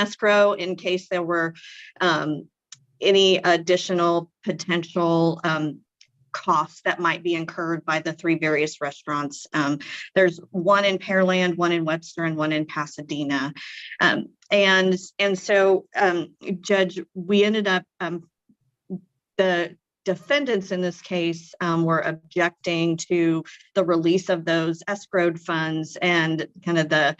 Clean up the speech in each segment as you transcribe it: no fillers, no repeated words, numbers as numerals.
escrow in case there were any additional potential costs that might be incurred by the 3 various restaurants. There's one in Pearland, one in Webster, and one in Pasadena. And so, Judge, we ended up, the defendants in this case were objecting to the release of those escrowed funds, and kind of the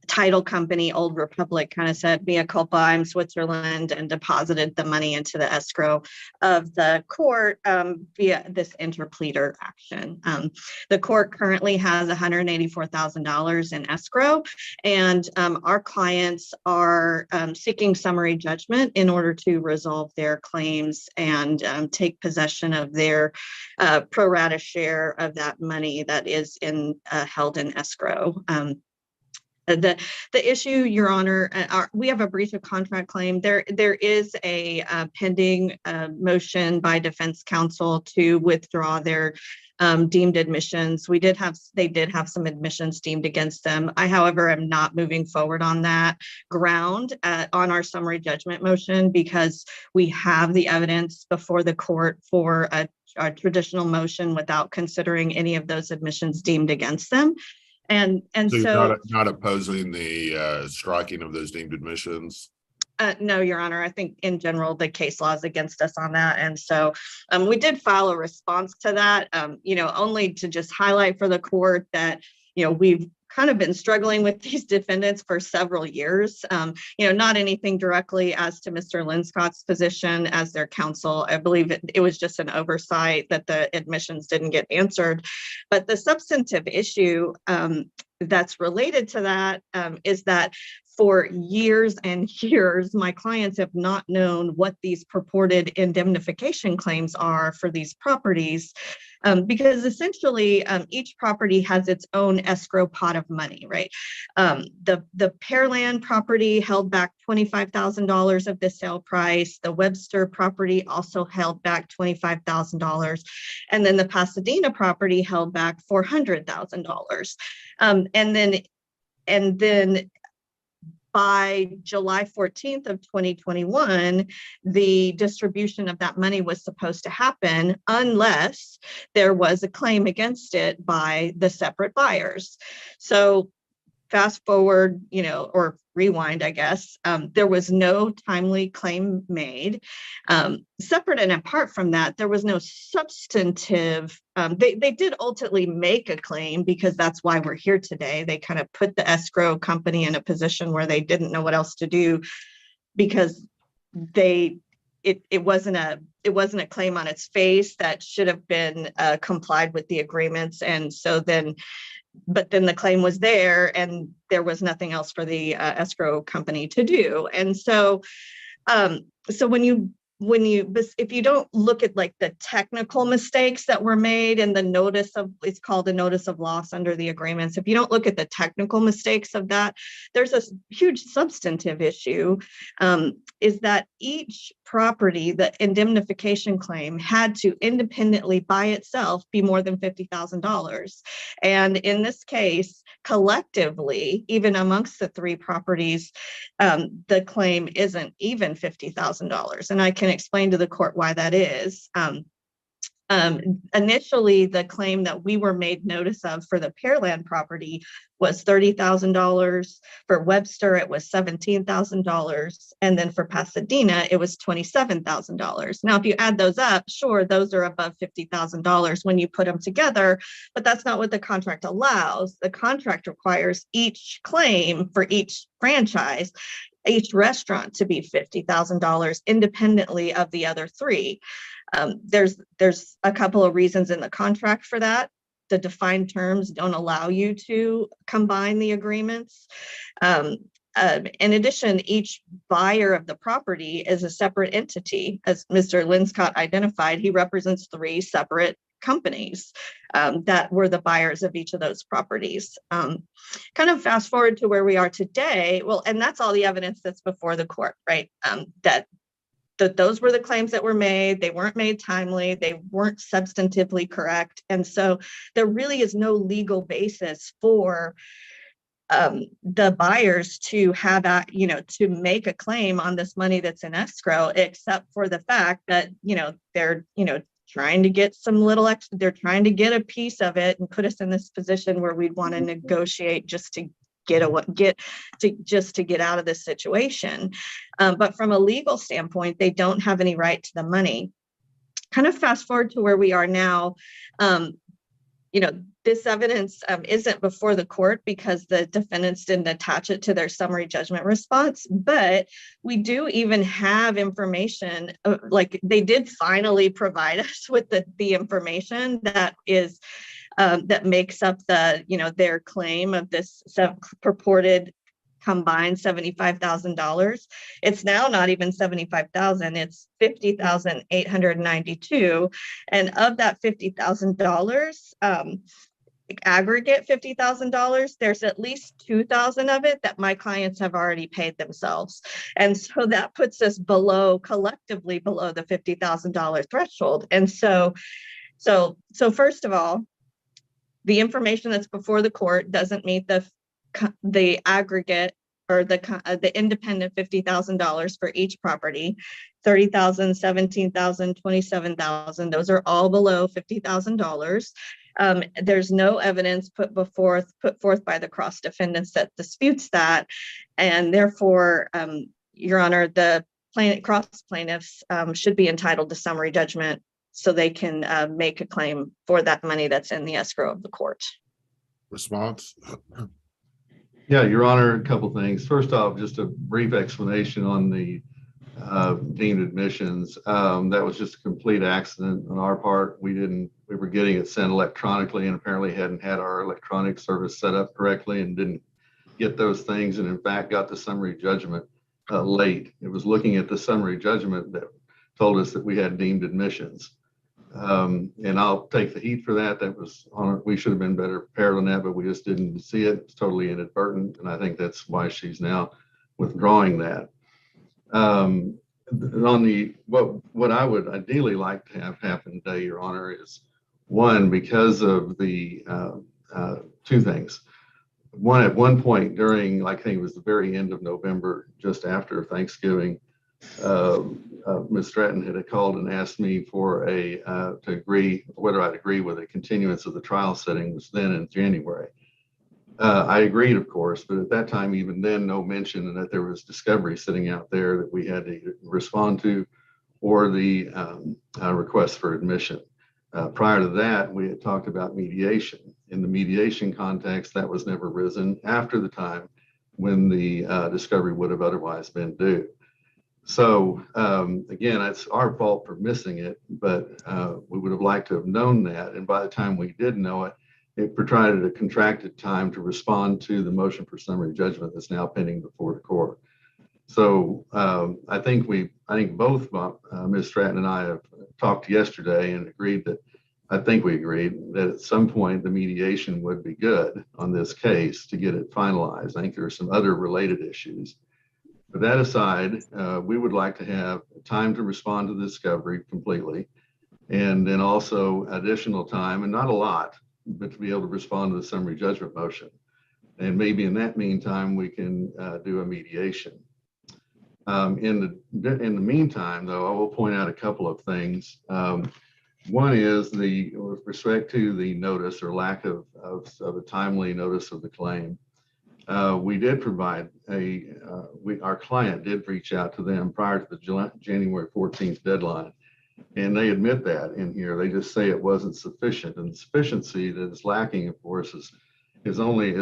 title company, Old Republic, kind of said, mea culpa, I'm Switzerland, and deposited the money into the escrow of the court via this interpleader action. The court currently has $184,000 in escrow, and our clients are seeking summary judgment in order to resolve their claims and take possession of their pro rata share of that money that is held in escrow. The issue, Your Honor, we have a breach of contract claim. There is a pending motion by defense counsel to withdraw their deemed admissions. They did have some admissions deemed against them. I, however, am not moving forward on that ground on our summary judgment motion, because we have the evidence before the court for a traditional motion without considering any of those admissions deemed against them. And so not opposing the striking of those deemed admissions? No, Your Honor. I think in general, the case law is against us on that. And so we did file a response to that, only to just highlight for the court that, we've kind of been struggling with these defendants for several years, not anything directly as to Mr. Linscott's position as their counsel. I believe it was just an oversight that the admissions didn't get answered. But the substantive issue that's related to that is that for years and years, my clients have not known what these purported indemnification claims are for these properties, because essentially each property has its own escrow pot of money, right? The Pearland property held back $25,000 of the sale price. The Webster property also held back $25,000. And then the Pasadena property held back $400,000. And then by July 14th of 2021, the distribution of that money was supposed to happen unless there was a claim against it by the separate buyers. So fast forward, or rewind, I guess, there was no timely claim made. Separate and apart from that, there was no substantive, they did ultimately make a claim, because that's why we're here today. They kind of put the escrow company in a position where they didn't know what else to do, because it wasn't a claim on its face that should have been complied with the agreements. And so but then the claim was there, and there was nothing else for the escrow company to do. And so, if you don't look at like the technical mistakes that were made in the it's called a notice of loss under the agreements. If you don't look at the technical mistakes of that, there's a huge substantive issue, is that each property, the indemnification claim, had to independently by itself be more than $50,000. And in this case, collectively, even amongst the 3 properties, the claim isn't even $50,000. And I can explain to the court why that is. Initially, the claim that we were made notice of for the Pearland property was $30,000. For Webster, it was $17,000. And then for Pasadena, it was $27,000. Now, if you add those up, sure, those are above $50,000 when you put them together, but that's not what the contract allows. The contract requires each claim for each franchise, each restaurant, to be $50,000 independently of the other 3. There's a couple of reasons in the contract for that. The defined terms don't allow you to combine the agreements. In addition, each buyer of the property is a separate entity. As Mr. Linscott identified, he represents 3 separate companies that were the buyers of each of those properties. Kind of fast forward to where we are today. Well, and that's all the evidence that's before the court, right? That those were the claims that were made. They weren't made timely. They weren't substantively correct. And so there really is no legal basis for the buyers to have that, to make a claim on this money that's in escrow, except for the fact that, they're, trying to get some little extra, they're trying to get a piece of it and put us in this position where we'd want to negotiate just to get out of this situation. But from a legal standpoint, they don't have any right to the money. Kind of fast forward to where we are now. This evidence isn't before the court because the defendants didn't attach it to their summary judgment response, but we do even have information, like they did finally provide us with the information that is that makes up their claim of this purported combined $75,000. It's now not even 75,000, it's 50,892. And of that $50,000, aggregate $50,000, there's at least 2,000 of it that my clients have already paid themselves. And so that puts us collectively below the $50,000 threshold. And so first of all, the information that's before the court doesn't meet the aggregate or the independent $50,000 for each property. 30,000, 17,000, 27,000. Those are all below $50,000. There's no evidence put forth by the cross defendants that disputes that, and therefore, Your Honor, the cross plaintiffs should be entitled to summary judgment so they can make a claim for that money that's in the escrow of the court. Response? Yeah, Your Honor, a couple things. First off, just a brief explanation on the deemed admissions. That was just a complete accident on our part. We were getting it sent electronically and apparently hadn't had our electronic service set up correctly and didn't get those things, and in fact got the summary judgment late. It was looking at the summary judgment that told us that we had deemed admissions. And I'll take the heat for that. That was we should have been better prepared on that, but we just didn't see it. It's totally inadvertent, and I think that's why she's now withdrawing that. On the what I would ideally like to have happen today, Your Honor, is one, because of the two things. One, at one point during, I think it was the very end of November, just after Thanksgiving, Ms. Stratton had called and asked me for to agree whether I'd agree with a continuance of the trial setting, was then in January. I agreed, of course, but at that time, even then, no mention that there was discovery sitting out there that we had to respond to, or the request for admission. Prior to that, we had talked about mediation. In the mediation context, that was never risen after the time when the discovery would have otherwise been due. So again, it's our fault for missing it, but we would have liked to have known that. And by the time we did know it, it provided a contracted time to respond to the motion for summary judgment that's now pending before the court. So I think both Ms. Stratton and I have talked yesterday and agreed that at some point the mediation would be good on this case to get it finalized. I think there are some other related issues. But that aside, we would like to have time to respond to the discovery completely, and then also additional time, and not a lot, but to be able to respond to the summary judgment motion. And maybe in that meantime, we can do a mediation. In the meantime, though, I will point out a couple of things. One is with respect to the notice or lack of a timely notice of the claim. We did provide our client did reach out to them prior to the January 14th deadline, and they admit that in here. They just say it wasn't sufficient, and the sufficiency that is lacking, of course, is only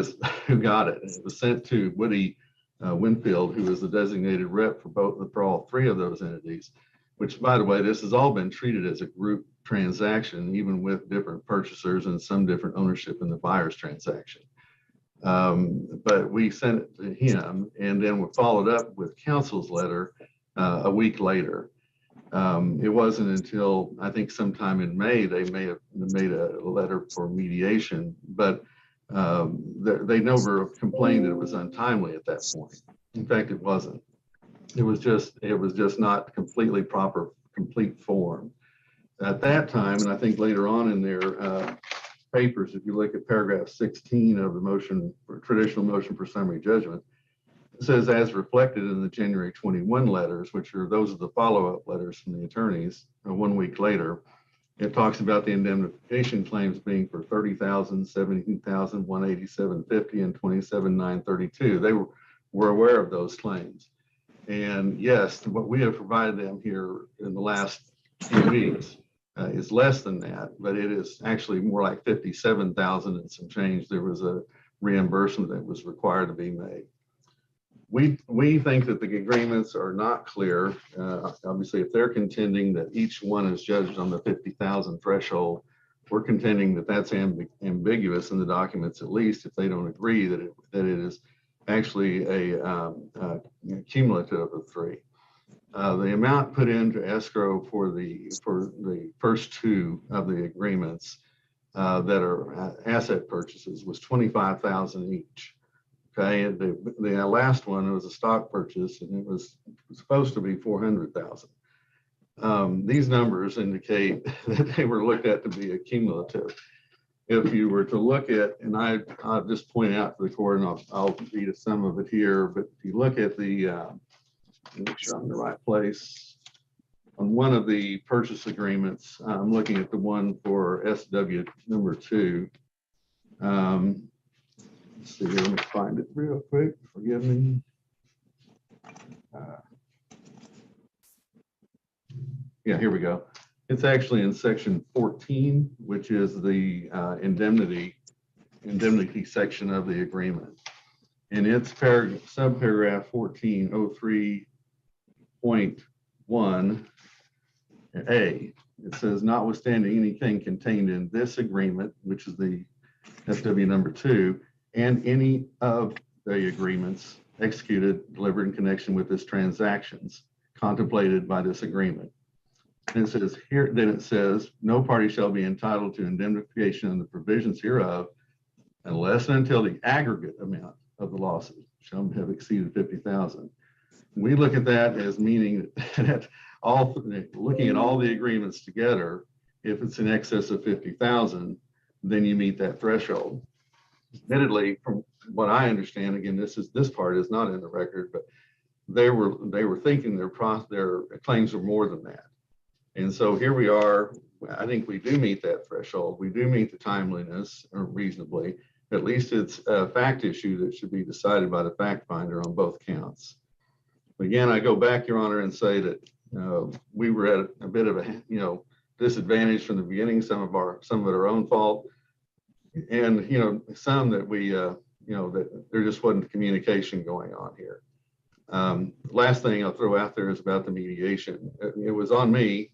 who got it. It was sent to Woody Winfield, who is the designated rep for all three of those entities, which, by the way, this has all been treated as a group transaction, even with different purchasers and some different ownership in the buyer's transaction. But we sent it to him, and then we followed up with counsel's letter a week later. It wasn't until I think sometime in May they may have made a letter for mediation, but they never complained that it was untimely at that point. In fact, it wasn't. It was just not completely complete form at that time. And I think later on in their papers, if you look at paragraph 16 of the motion for traditional motion for summary judgment, it says as reflected in the January 21 letters, which are those are the follow-up letters from the attorneys 1 week later. It talks about the indemnification claims being for $30,000, $17,000, $187.50, and $27,932. They were aware of those claims. And yes, what we have provided them here in the last few weeks is less than that, but it is actually more like 57,000 and some change. There was a reimbursement that was required to be made. We think that the agreements are not clear. Obviously, if they're contending that each one is judged on the 50,000 threshold, we're contending that that's ambiguous in the documents, at least if they don't agree that it is actually a cumulative of 3. The amount put into escrow for the first 2 of the agreements that are asset purchases was 25,000 each. Okay, and the last one was a stock purchase, and it was supposed to be 400,000. These numbers indicate that they were looked at to be a cumulative. If you were to look at, and I'll just point out to the court, and I'll read some of it here, but if you look at the, make sure I'm in the right place. On one of the purchase agreements, I'm looking at the one for SW number 2. Let's see here, let me find it real quick. Forgive me. Yeah, here we go. It's actually in section 14, which is the indemnity section of the agreement. And it's subparagraph 1403.1A. It says, notwithstanding anything contained in this agreement, which is the SW number 2, and any of the agreements executed, delivered in connection with this transactions contemplated by this agreement. And it says here, then it says, no party shall be entitled to indemnification and the provisions hereof unless and until the aggregate amount of the losses shall have exceeded 50,000. We look at that as meaning that looking at all the agreements together, if it's in excess of 50,000, then you meet that threshold. Admittedly, from what I understand, again, this part is not in the record, but they were thinking their claims were more than that. And so here we are. I think we do meet that threshold. We do meet the timeliness reasonably. At least it's a fact issue that should be decided by the fact finder on both counts. Again, I go back, Your Honor, and say that we were at a bit of a disadvantage from the beginning. Some of it our own fault, and some that we that there just wasn't communication going on here. Last thing I'll throw out there is about the mediation. It was on me.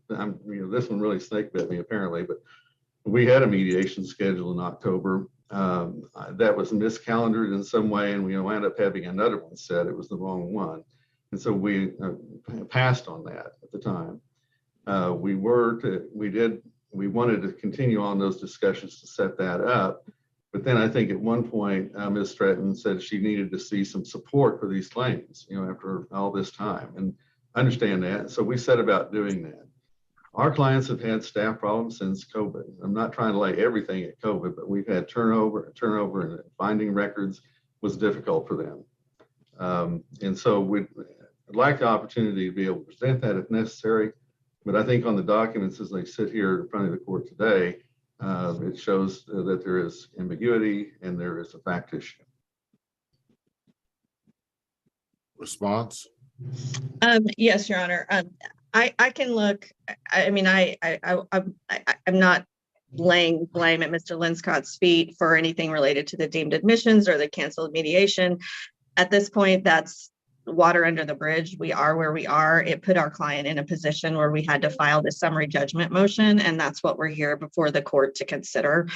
This one really snake bit me apparently, but we had a mediation scheduled in October. That was miscalendared in some way, and we wound up having another one set. It was the wrong one, and so we passed on that at the time. We wanted to continue on those discussions to set that up. But then I think at one point, Ms. Stratton said she needed to see some support for these claims, after all this time. And I understand that. So we set about doing that. Our clients have had staff problems since COVID. I'm not trying to lay everything at COVID, but we've had turnover, and finding records was difficult for them. And so we'd like the opportunity to be able to present that if necessary. But I think on the documents as they sit here in front of the court today, it shows that there is ambiguity and there is a fact issue. Response? Yes, Your Honor. I can look. I mean, I'm not laying blame at Mr. Linscott's feet for anything related to the deemed admissions or the canceled mediation. At this point, that's water under the bridge. We are where we are. It put our client in a position where we had to file the summary judgment motion, and that's what we're here before the court to consider.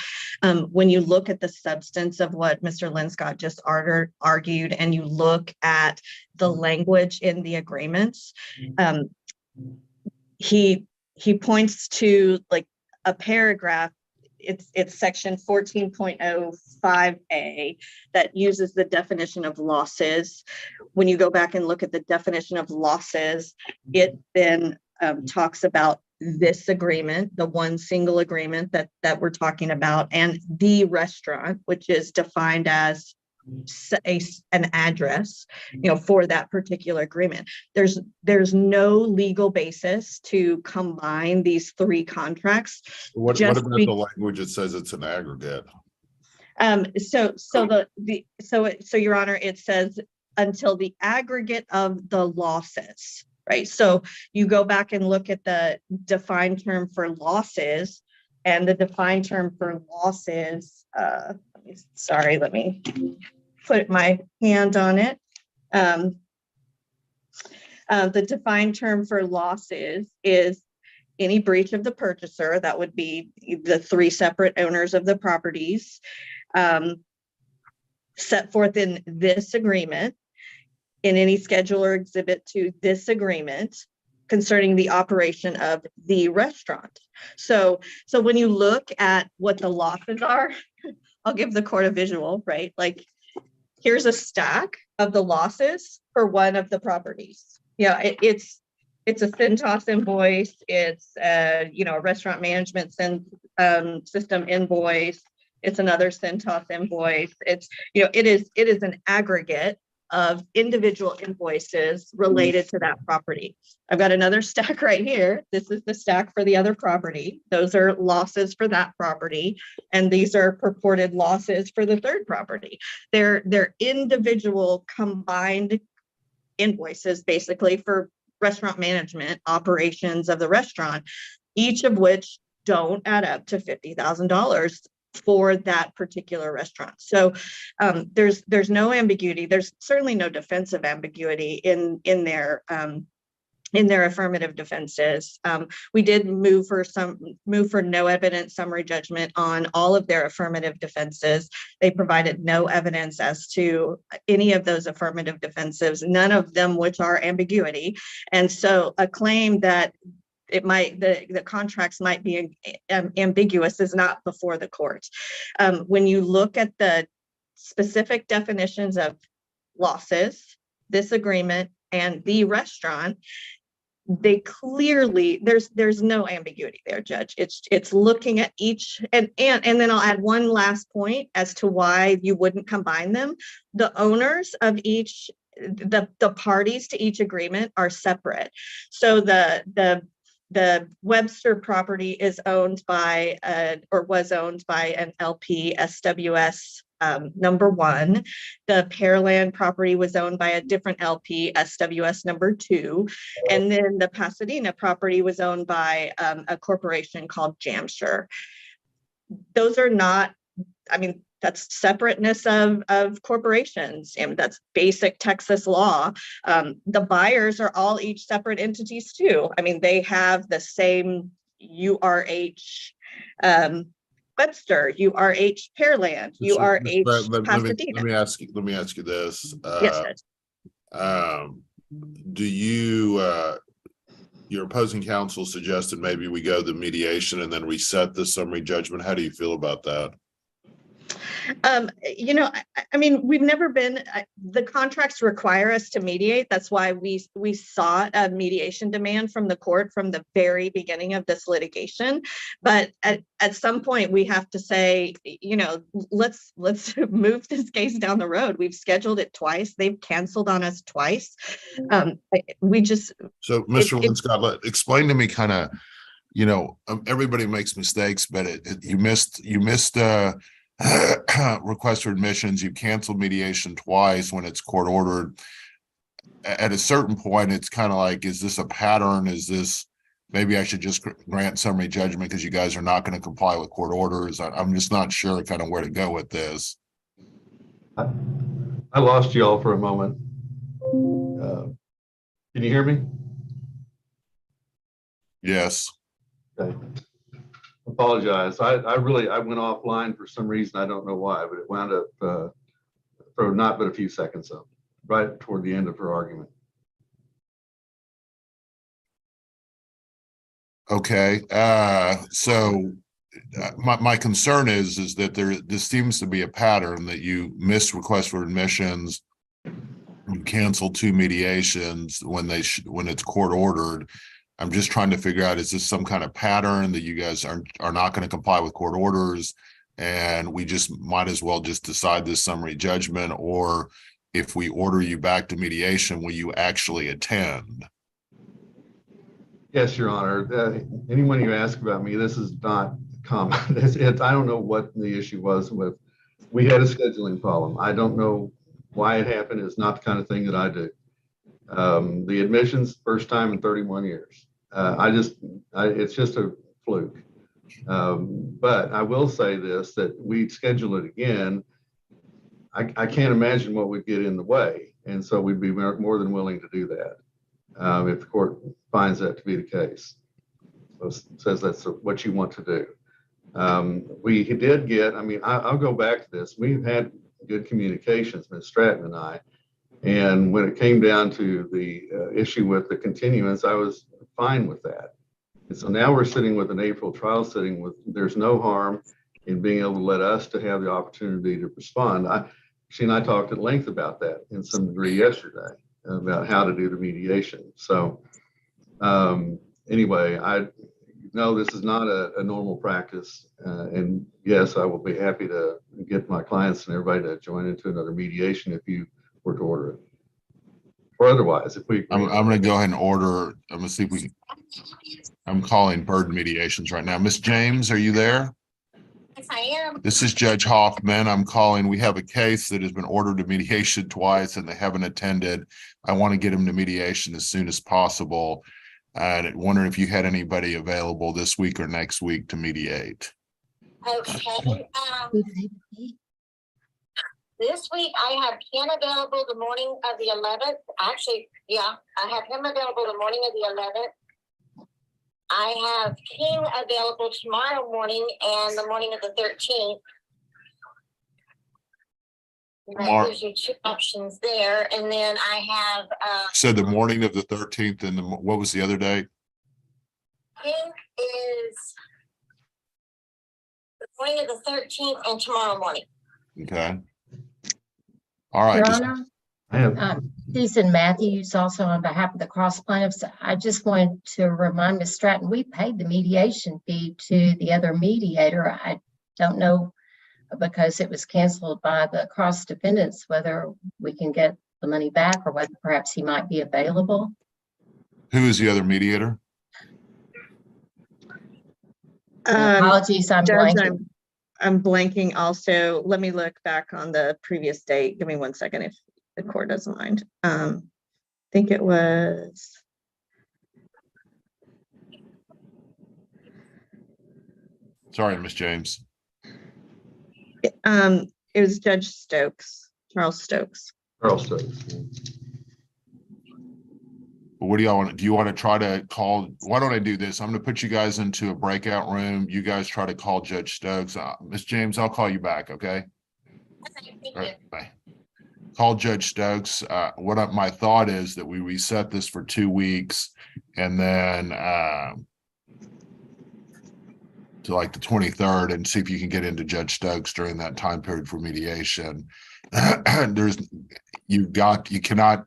When you look at the substance of what Mr. Linscott just argued, and you look at the language in the agreements, he points to like a paragraph. It's section 14.05A that uses the definition of losses. When you go back and look at the definition of losses, it then talks about this agreement, the one single agreement that we're talking about, and the restaurant, which is defined as an address, for that particular agreement. There's no legal basis to combine these three contracts. What about the language that says it's an aggregate? So Your Honor, it says until the aggregate of the losses, right? So you go back and look at the defined term for losses, and the defined term for losses, let me put my hand on it. The defined term for losses is any breach of the purchaser, that would be the three separate owners of the properties, set forth in this agreement, in any schedule or exhibit to this agreement concerning the operation of the restaurant. So when you look at what the losses are, I'll give the court a visual, right? Like, here's a stack of the losses for one of the properties. It's a Cintas invoice. It's a restaurant management system invoice. It's another Cintas invoice. It is an aggregate of individual invoices related to that property. I've got another stack right here. This is the stack for the other property. Those are losses for that property. And these are purported losses for the third property. They're individual combined invoices, basically, for restaurant management operations of the restaurant, each of which don't add up to $50,000 for that particular restaurant. So there's no ambiguity. There's certainly no defensive ambiguity in their affirmative defenses. We did move for no evidence summary judgment on all of their affirmative defenses. They provided no evidence as to any of those affirmative defenses, none of them which are ambiguity. And so a claim that the contracts might be ambiguous is not before the court. When you look at the specific definitions of losses, this agreement, and the restaurant, they clearly, there's no ambiguity there, Judge. It's looking at each, and then I'll add one last point as to why you wouldn't combine them. The owners of each, the parties to each agreement are separate. So the Webster property is owned by was owned by an LP SWS number 1. The Pearland property was owned by a different LP SWS number 2. And then the Pasadena property was owned by a corporation called Jamsher. Those are not, that's separateness of corporations, and that's basic Texas law. The buyers are all each separate entities too. They have the same URH Webster, URH Pearland, URH Pasadena. Let me ask you this. Yes, do you your opposing counsel suggested maybe we go to mediation and then reset the summary judgment. How do you feel about that? We've never been, the contracts require us to mediate. That's why we sought a mediation demand from the court from the very beginning of this litigation. But at some point we have to say, let's move this case down the road. We've scheduled it twice. They've canceled on us twice. So Mr. Linscott, explain to me kind of, everybody makes mistakes, but you missed request for admissions. You canceled mediation twice when it's court ordered. At a certain point, it's kind of like, is this a pattern? Is this, maybe I should just grant summary judgment because you guys are not going to comply with court orders? I'm just not sure kind of where to go with this. I lost you all for a moment. Can you hear me? Yes. Okay. Apologize. I went offline for some reason. I don't know why, but it wound up for not but a few seconds up, right toward the end of her argument. Okay. So my concern is that this seems to be a pattern that you miss requests for admissions, you cancel 2 mediations when it's court ordered. I'm just trying to figure out, is this some kind of pattern that you guys are not going to comply with court orders? And we just might as well just decide this summary judgment, or if we order you back to mediation, will you actually attend? Yes, Your Honor. Anyone you ask about me, this is not common. I don't know what the issue was with, we had a scheduling problem. I don't know why it happened. It's not the kind of thing that I do. The admissions, first time in 31 years. It's just a fluke. But I will say this, that we'd schedule it again. I can't imagine what would get in the way. And so we'd be more than willing to do that if the court finds that to be the case. So says that's what you want to do. We did get, I'll go back to this. We've had good communications, Ms. Stratton and I. And when it came down to the issue with the continuance, I was fine with that. And so now we're sitting with an April trial sitting with, there's no harm in being able to let us to have the opportunity to respond. She and I talked at length about that in some degree yesterday, about how to do the mediation. So anyway, I know this is not a normal practice. And yes, I will be happy to get my clients and everybody to join into another mediation if you were to order it. Or otherwise, if we I'm going to go ahead and order. I'm going to see if we can. I'm calling Bird Mediations right now. Miss James, are you there? Yes, I am. This is Judge Hoffman. I'm calling. We have a case that has been ordered to mediation twice and they haven't attended. I want to get them to mediation as soon as possible. And wondering if you had anybody available this week or next week to mediate. Okay. This week I have Ken available the morning of the 11th. Actually, yeah, I have him available the morning of the 11th. I have King available tomorrow morning and the morning of the 13th. That gives you two options there. And then I have So the morning of the 13th and what was the other day? King is the morning of the 13th and tomorrow morning. Okay. All right. Your Just, Honor, I have, Susan Matthews, also on behalf of the cross plaintiffs, I just wanted to remind Ms. Stratton, we paid the mediation fee to the other mediator. I don't know, because it was canceled by the cross defendants, whether we can get the money back or whether perhaps he might be available. who is the other mediator? Apologies, I'm Judge, blanking. I'm blanking also. Let me look back on the previous date. Give me 1 second if the court doesn't mind. I think it was. Sorry, Miss James. It was Judge Stokes, Charles Stokes. Carl Stokes. What do y'all want? Do you want to try to call? Why don't I do this? I'm going to put you guys into a breakout room. You guys try to call Judge Stokes. Miss James, I'll call you back. Okay. Okay, thank All you. right, bye. Call Judge Stokes. My thought is that we reset this for 2 weeks and then to like the 23rd and see if you can get into Judge Stokes during that time period for mediation. You cannot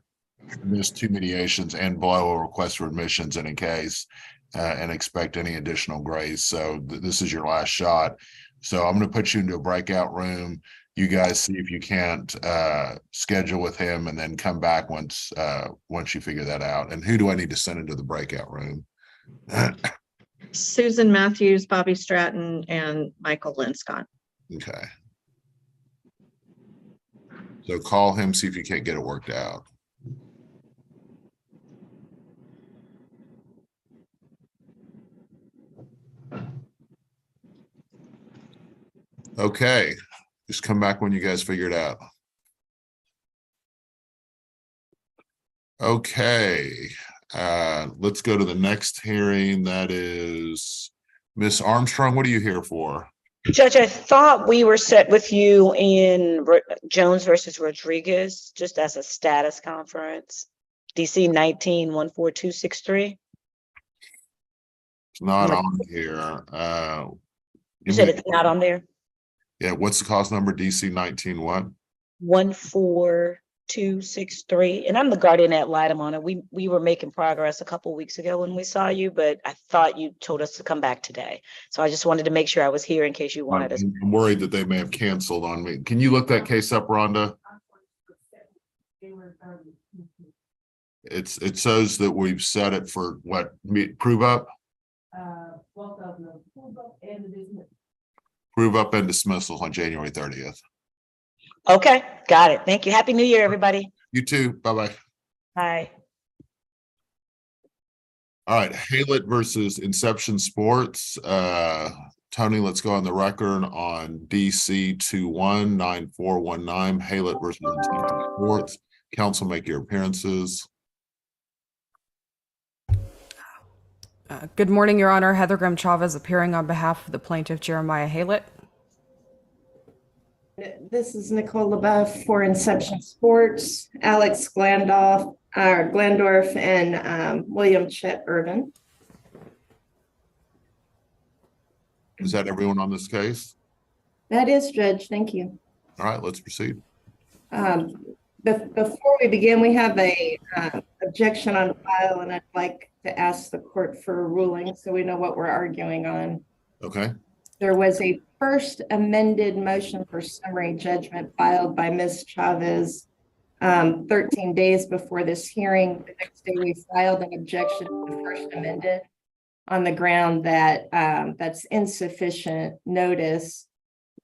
miss 2 mediations and blow a request for admissions in a case and expect any additional grace. So this is your last shot. So I'm going to put you into a breakout room. You guys see if you can't schedule with him and then come back once you figure that out. And who do I need to send into the breakout room? Susan Matthews, Bobby Stratton, and Michael Linscott. Okay. So call him, see if you can't get it worked out. Okay. Just come back when you guys figure it out. Okay. Let's go to the next hearing. That is Miss Armstrong. What are you here for? Judge, I thought we were set with you in Jones versus Rodriguez, just as a status conference. DC 19-14263. It's not on here. You said it's not on there? Yeah, what's the cause number? DC 19 what? 14263. 14263. And I'm the guardian ad litem on it. We were making progress a couple weeks ago when we saw you, but I thought you told us to come back today. So I just wanted to make sure I was here in case you wanted us. I'm worried that they may have canceled on me. Can you look that case up, Rhonda? It says that we've set it for what, prove up? Prove up and dismissals on January 30th. Okay, got it. Thank you. Happy New Year, everybody. You too. Bye-bye. Bye. All right, Haylett versus Inception Sports. Tony, let's go on the record on DC 219419. Haylett versus Inception Sports. Council, make your appearances. Good morning, Your Honor. Heather Graham Chavez appearing on behalf of the plaintiff Jeremiah Haylett. This is Nicole LaBeouf for Inception Sports, Alex Glandorf, and William Chet Irvin. Is that everyone on this case? That is, Judge. Thank you. All right, let's proceed. Before we begin, we have a objection on file, and I'd like to ask the court for a ruling so we know what we're arguing on. Okay. There was a first amended motion for summary judgment filed by Ms. Chavez 13 days before this hearing. The next day, we filed an objection to the first amended on the ground that that's insufficient notice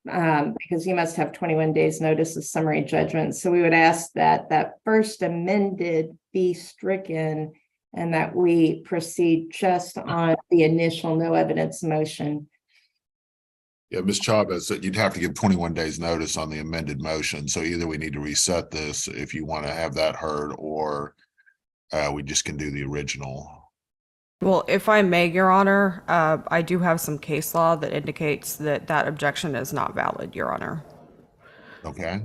because you must have 21 days notice of summary judgment. So we would ask that that first amended be stricken and that we proceed just on the initial no evidence motion. Yeah, Ms. Chavez said you'd have to give 21 days notice on the amended motion. So either we need to reset this if you want to have that heard, or we just can do the original. Well, if I may, Your Honor, I do have some case law that indicates that that objection is not valid, Your Honor. Okay.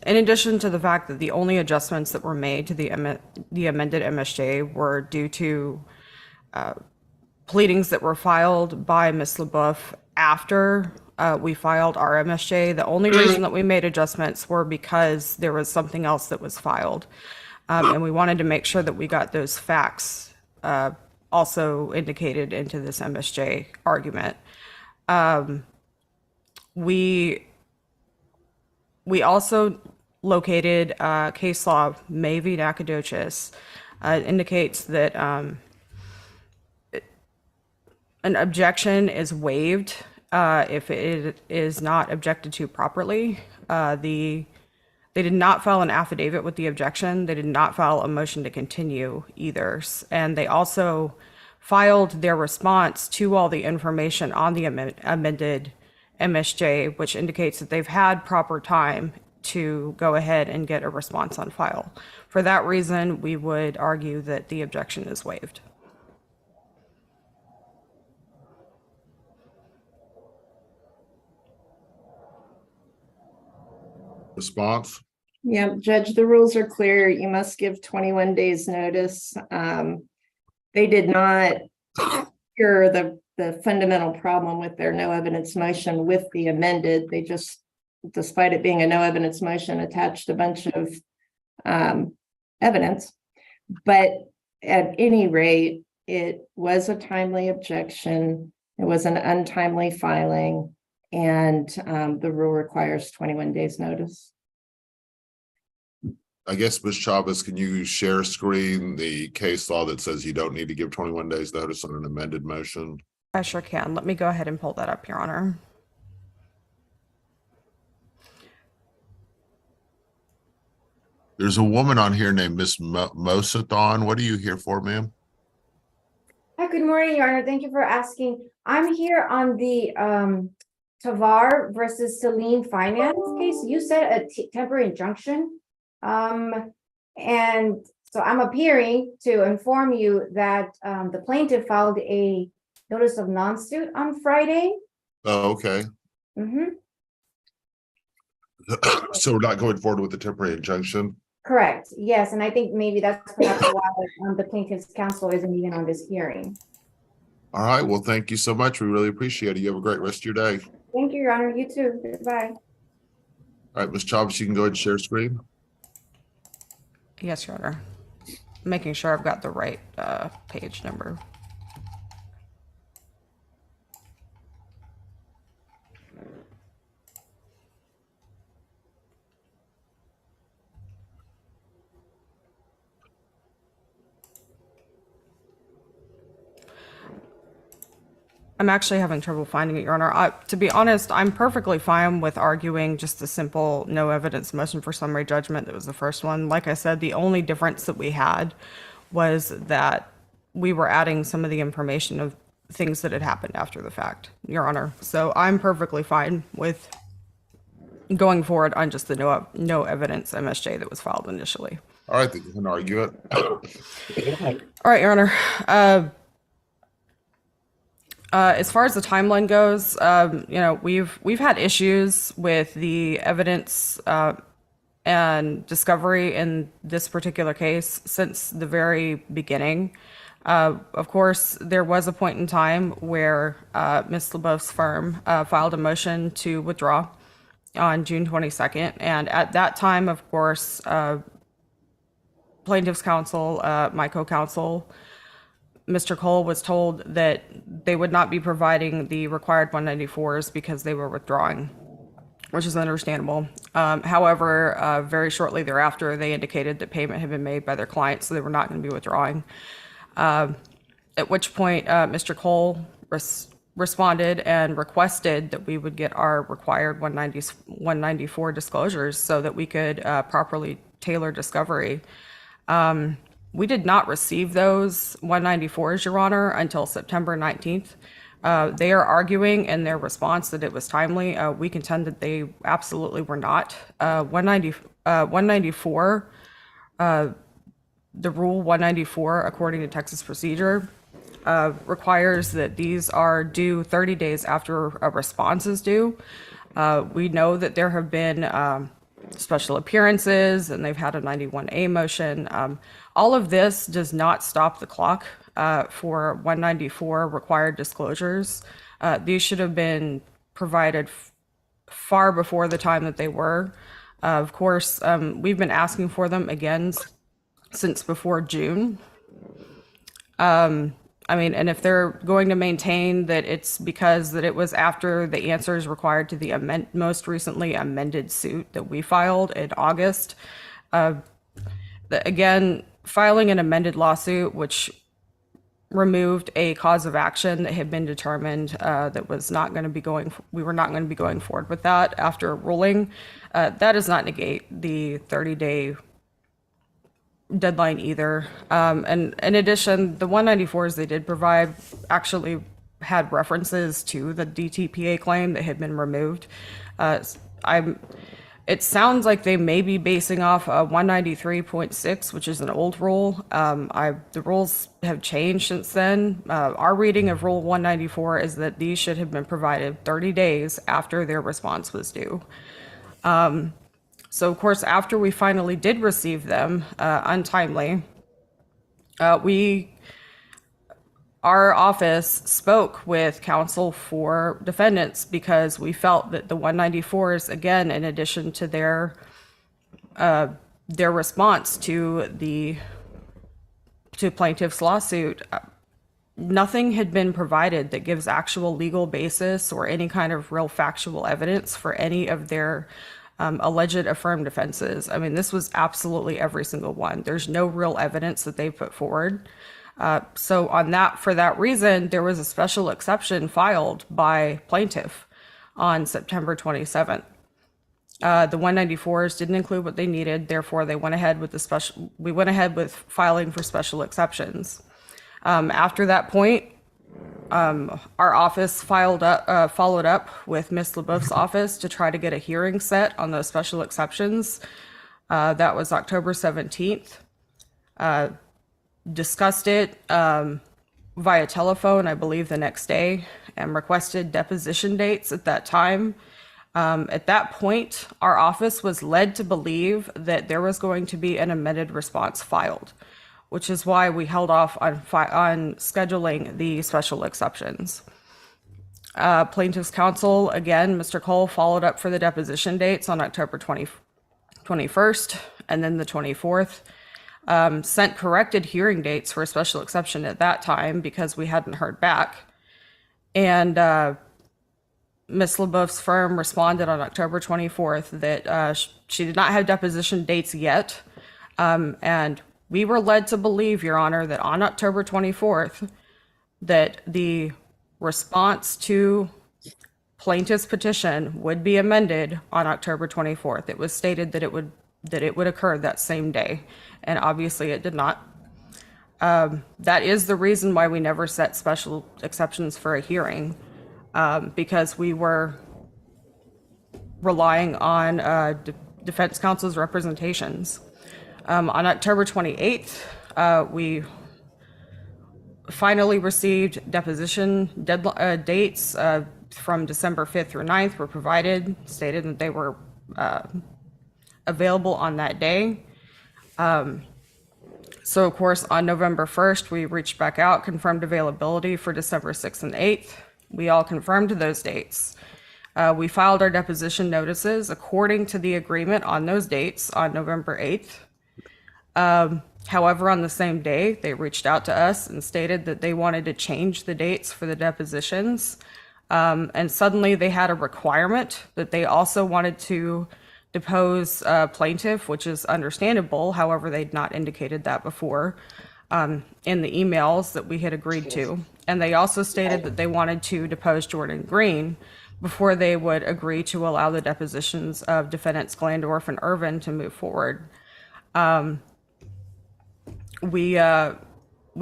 In addition to the fact that the only adjustments that were made to the amended MSJ were due to pleadings that were filed by Ms. LaBeouf after we filed our MSJ, the only reason that we made adjustments were because there was something else that was filed. And we wanted to make sure that we got those facts also indicated into this MSJ argument. We also located case law May v. Nacogdoches indicates that an objection is waived if it is not objected to properly. They did not file an affidavit with the objection. They did not file a motion to continue either. And they also filed their response to all the information on the amended MSJ, which indicates that they've had proper time to go ahead and get a response on file. For that reason, we would argue that the objection is waived. Response? Yeah, Judge, the rules are clear. You must give 21 days notice. They did not cure the fundamental problem with their no evidence motion with the amended. They just, despite it being a no evidence motion, attached a bunch of evidence. But at any rate, it was a timely objection. It was an untimely filing, and the rule requires 21 days notice. I guess, Ms. Chavez, can you share screen the case law that says you don't need to give 21 days notice on an amended motion? I sure can. Let me go ahead and pull that up, Your Honor. There's a woman on here named Miss Mosathon. What are you here for, ma'am? Hi, good morning, Your Honor. Thank you for asking. I'm here on the Tavar versus Celine Finance case. You said a temporary injunction. And so I'm appearing to inform you that the plaintiff filed a notice of non-suit on Friday. Oh, okay. Mm-hmm. So we're not going forward with the temporary injunction? Correct. Yes, and I think maybe that's perhaps why the plaintiff's counsel isn't even on this hearing. All right. Well, thank you so much. We really appreciate it. You have a great rest of your day. Thank you, Your Honor. You too. Goodbye. All right, Ms. Chavez, you can go ahead and share screen. Yes, Your Honor. Making sure I've got the right page number. I'm actually having trouble finding it, Your Honor. To be honest, I'm perfectly fine with arguing just the simple no evidence motion for summary judgment. That was the first one. Like I said, the only difference that we had was that we were adding some of the information of things that had happened after the fact, Your Honor. So I'm perfectly fine with going forward on just the no evidence MSJ that was filed initially. All right, then you can argue it. All right, Your Honor. As far as the timeline goes, we've had issues with the evidence and discovery in this particular case since the very beginning. Of course, there was a point in time where Ms. LeBeouf's firm filed a motion to withdraw on June 22nd. And at that time, of course, plaintiff's counsel, my co-counsel, Mr. Cole, was told that they would not be providing the required 194s because they were withdrawing, which is understandable. However, very shortly thereafter, they indicated that payment had been made by their client, so they were not going to be withdrawing. At which point, Mr. Cole responded and requested that we would get our required 194 disclosures so that we could properly tailor discovery. We did not receive those 194s, Your Honor, until September 19th. They are arguing in their response that it was timely. We contend that they absolutely were not. 194, the Rule 194, according to Texas procedure, requires that these are due 30 days after a response is due. We know that there have been special appearances and they've had a 91A motion. All of this does not stop the clock for 194 required disclosures. These should have been provided far before the time that they were. Of course, we've been asking for them again since before June. And if they're going to maintain that it's because that it was after the answers required to the most recently amended suit that we filed in August, again, filing an amended lawsuit, which removed a cause of action that had been determined that was not going to be we were not going to be going forward with that after ruling, that does not negate the 30-day deadline either. And in addition, the 194s they did provide actually had references to the DTPA claim that had been removed. It sounds like they may be basing off 193.6, which is an old rule. The rules have changed since then. Our reading of Rule 194 is that these should have been provided 30 days after their response was due. So, of course, after we finally did receive them untimely, our office spoke with counsel for defendants because we felt that the 194s, again, in addition to their response to plaintiff's lawsuit, nothing had been provided that gives actual legal basis or any kind of real factual evidence for any of their alleged affirmed defenses. I mean, this was absolutely every single one. There's no real evidence that they put forward. So for that reason, there was a special exception filed by plaintiff on September 27th. The 194s didn't include what they needed. Therefore, we went ahead with filing for special exceptions. After that point, our office followed up with Ms. LeBeouf's office to try to get a hearing set on those special exceptions. That was October 17th. Discussed it via telephone, I believe, the next day, and requested deposition dates at that time. At that point, our office was led to believe that there was going to be an amended response filed, which is why we held off on scheduling the special exceptions. Plaintiff's counsel, again, Mr. Cole followed up for the deposition dates on October 21st and then the 24th. Sent corrected hearing dates for a special exception at that time because we hadn't heard back. And Ms. LaBeouf's firm responded on October 24th that she did not have deposition dates yet. And we were led to believe, Your Honor, that on October 24th, that the response to plaintiff's petition would be amended on October 24th. It was stated that it would occur that same day, and obviously it did not. That is the reason why we never set special exceptions for a hearing, because we were relying on defense counsel's representations. On October 28th, we finally received deposition dates from December 5th through 9th were provided, stated that they were available on that day. So of course, on November 1st, we reached back out, confirmed availability for December 6th and 8th. We all confirmed those dates. We filed our deposition notices according to the agreement on those dates on November 8th. However, on the same day, they reached out to us and stated that they wanted to change the dates for the depositions. And suddenly they had a requirement that they also wanted to depose plaintiff, which is understandable. However, they'd not indicated that before in the emails that we had agreed to. And they also stated that they wanted to depose Jordan Green before they would agree to allow the depositions of defendants Glandorf and Irvin to move forward. We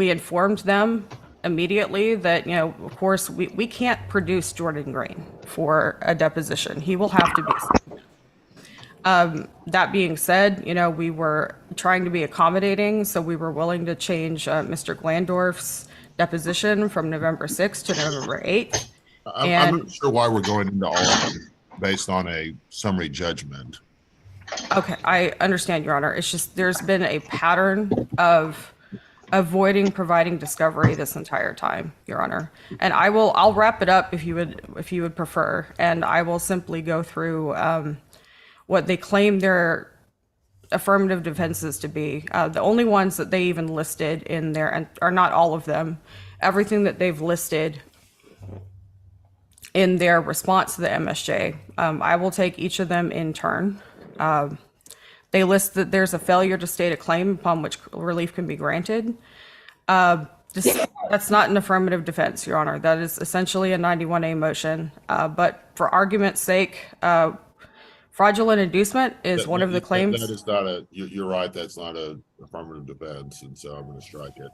informed them immediately that, of course, we can't produce Jordan Green for a deposition. He will have to be. That being said, we were trying to be accommodating, so we were willing to change Mr. Glandorf's deposition from November 6th to November 8th. I'm not sure why we're going into all of that based on a summary judgment. Okay, I understand, Your Honor. It's just there's been a pattern of avoiding providing discovery this entire time, Your Honor. And I'll wrap it up if you would prefer, and I will simply go through what they claim their affirmative defenses to be. The only ones that they even listed in there, and are not all of them, everything that they've listed in their response to the MSJ. I will take each of them in turn. They list that there's a failure to state a claim upon which relief can be granted. That's not an affirmative defense, Your Honor. That is essentially a 91A motion. But for argument's sake, fraudulent inducement is one of the claims. That is not you're right, that's not a affirmative defense, and so I'm going to strike it.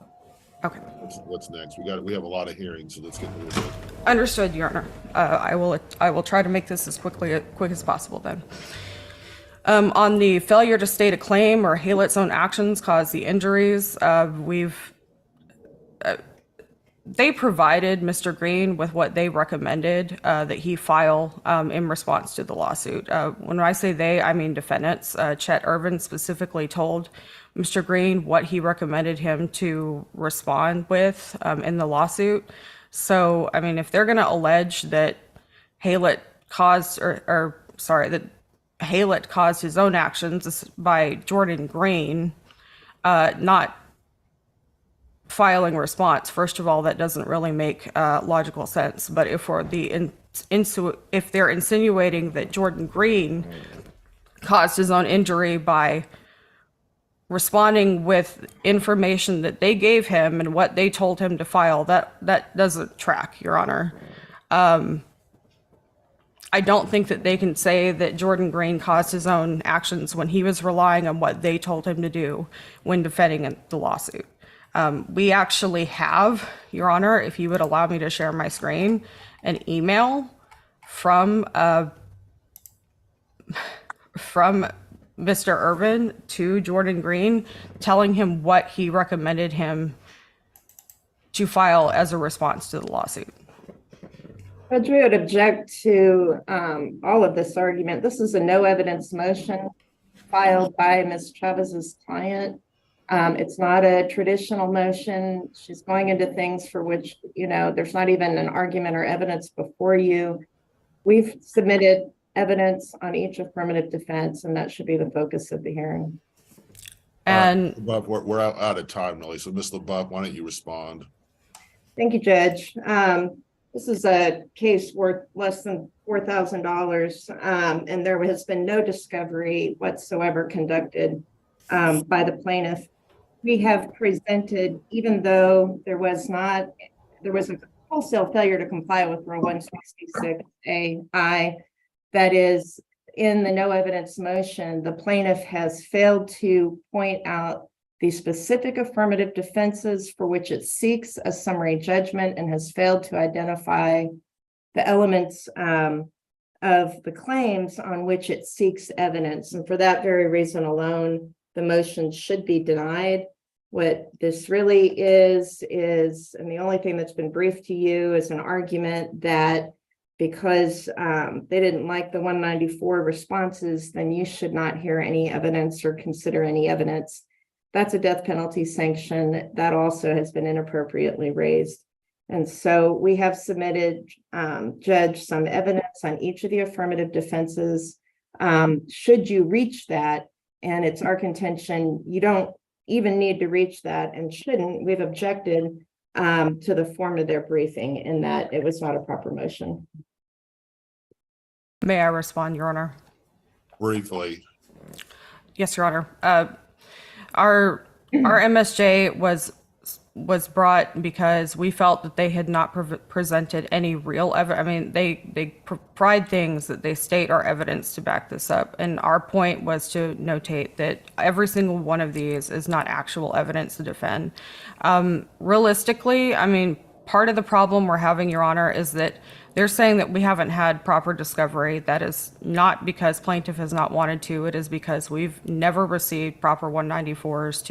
Okay. What's next? We have a lot of hearings, so let's get to it. Understood, Your Honor. I will try to make this as quick as possible then. On the failure to state a claim or Halet's own actions cause the injuries, they provided Mr. Green with what they recommended that he file in response to the lawsuit. When I say they, I mean defendants. Chet Irvin specifically told Mr. Green what he recommended him to respond with in the lawsuit. So, I mean, if they're going to allege that Halet caused, that Halet caused his own actions by Jordan Green not filing response, first of all, that doesn't really make logical sense. But if they're insinuating that Jordan Green caused his own injury by responding with information that they gave him and what they told him to file, that doesn't track, Your Honor. I don't think that they can say that Jordan Green caused his own actions when he was relying on what they told him to do when defending the lawsuit. We actually have, Your Honor, if you would allow me to share my screen, an email from Mr. Irvin to Jordan Green telling him what he recommended him to file as a response to the lawsuit. Judge, we would object to all of this argument. This is a no evidence motion filed by Ms. Chavez's client. It's not a traditional motion. She's going into things for which, there's not even an argument or evidence before you. We've submitted evidence on each affirmative defense, and that should be the focus of the hearing. And But we're out of time, really. So Ms. LaBeouf, why don't you respond? Thank you, Judge. This is a case worth less than $4,000, and there has been no discovery whatsoever conducted by the plaintiff. We have presented, even though there was a wholesale failure to comply with Rule 166AI, that is in the no evidence motion, the plaintiff has failed to point out the specific affirmative defenses for which it seeks a summary judgment and has failed to identify the elements of the claims on which it seeks evidence. And for that very reason alone, the motion should be denied. What this really is, and the only thing that's been briefed to you is an argument that because they didn't like the 194 responses, then you should not hear any evidence or consider any evidence. That's a death penalty sanction that also has been inappropriately raised. And so we have submitted, Judge, some evidence on each of the affirmative defenses. Should you reach that, and it's our contention, you don't even need to reach that and shouldn't, we've objected to the form of their briefing in that it was not a proper motion. may I respond, Your Honor? Briefly. Yes, Your Honor. Our MSJ was brought because we felt that they had not presented any real evidence. I mean, they provide things that they state are evidence to back this up. And our point was to notate that every single one of these is not actual evidence to defend. Realistically, I mean, part of the problem we're having, Your Honor, is that they're saying that we haven't had proper discovery. That is not because plaintiff has not wanted to. It is because we've never received proper 194s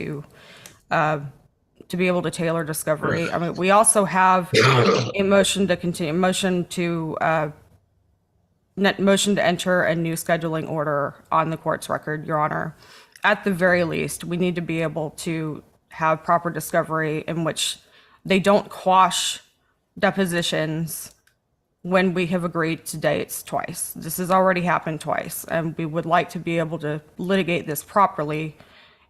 to be able to tailor discovery. I mean, we also have a motion to continue, motion to enter a new scheduling order on the court's record, Your Honor. At the very least, we need to be able to have proper discovery in which they don't quash depositions when we have agreed to dates twice. This has already happened twice, and we would like to be able to litigate this properly.